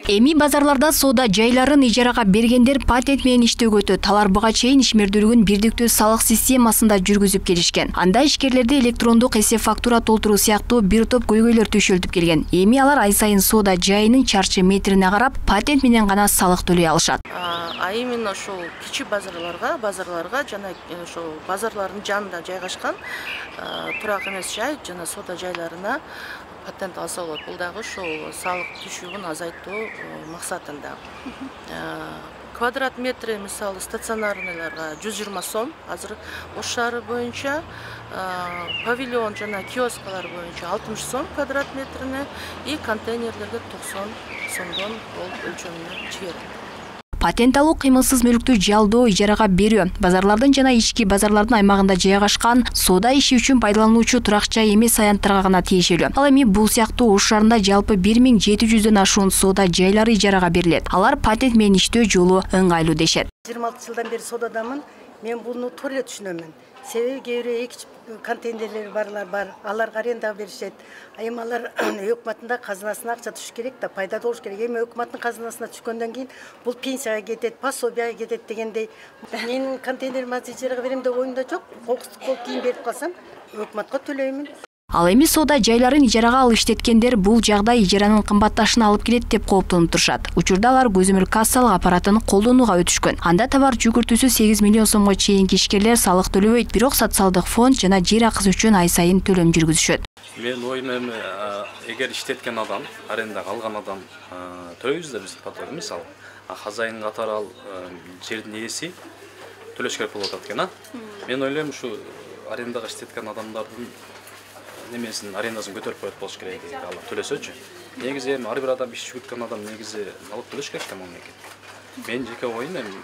Эми базарларда соода жайларын ижарага бергендер патент менен иштөөгө өтөт. Алар буга чейин ишмердүүлүгүн бирдиктүү салык системасында жүргүзүп келишкен. Анда ишкерлерди электрондук эсеп фактура толтуруу сыяктуу бир топ көйгөйлөр төшөлтүп келген. Эми алар ай сайын соода жайынын чарчы метрине карап патент менен гана салык төлөй алышат. А именно ошол кичи базарларга жана ошол базарлардын жанында жайгашкан турак эмес жай жана соода жайларына патент алса болот. Бул дагы ошол салык түшүүгүн азайтуу максатында. Квадрат метри мисалы стационарларга 120 сом, азыр Ош шаары боюнча, павильон жана киоскалар боюнча 60 сом квадрат метрине и контейнерлерге 90 сомдон ол өлчөмүнө жиберилет. Патент алуу кыймылсыз мүлктү жалдоо, ижарага берүү, базарлардын жана ички базарлардын аймагында жайгашкан соода иши үчүн пайдалануучу турак жай эмес аянттарга гана тиешелүү. Ал эми бул сыяктуу Ош шаарында жалпы 1700дөн ашуун соода жайлары ижарага берилет. Алар патент менен иштөө жолу ыңгайлуу дешет. 26 жылдан бери соодадамын. Мен буну туура эле түшүнөмүн. Себеби кээ бирөө эки контейнерлери бар, аларга аренда беришет. Эми алар өкмөттүн казынасына акча түшүш керек да, пайда болуш керек. Эми өкмөттүн казынасына түшкөндөн кийин бул пенсияга кетет, пособияга кетет дегендей. Менин контейнерим азыр ижарага берем деп оюмда жок. Кокустук болуп кийин берип калсам, өкмөткө төлөймүн. Ал эми соода жайларын ижарага алып иштеткендер бул жагдай ижаранын кымбатташына алып келет деп кооптонуп турушат. Учурда алар көзөмөл кассалык аппаратын колдонууга өтүшкөн. Анда товар жүгүртүүсү 8 миллион сомго чейинки ишкерлер салык төлөбөйт, бирок социалдык фонд жана жер акысы үчүн ай сайын төлөм жүргүзүшөт. Мен оюм эми эгер иштеткен адам, арендага алган адам төлөйбүз да биз поток мисалы. Хозяин катары ал жердин ээси төлөш керек болуп атат экен, Мен ойлойм ушу арендага иштеткен адамдардын немесин арендасын көтөрүп коет болуш керек, алып төлөсөчү. Негизи эми ар бир адам иш жүгүрткөн адам негизи алып төлөш керек да мамлекет. Мен жеке оюм эми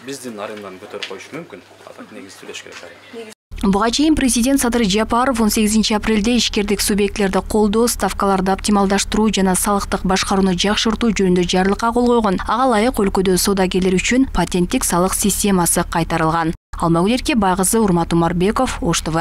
биздин аренданы көтөрүп коюш мүмкүн, атак негизи төлөш керек. Буга чейин президент Садыр Жапаров 18 апрелде ишкердик субъектлерди колдоо, ставкаларды оптималдаштыруу жана салыктык башкарууну жакшыртуу жөнүндө жарлыкка кол койгон. Ага ылайык өлкөдө соодагерлер үчүн патенттик салык системасы кайтарылган. Алмагүл Эрке, Байгызы, Урмат Умарбеков, Ош ТВ.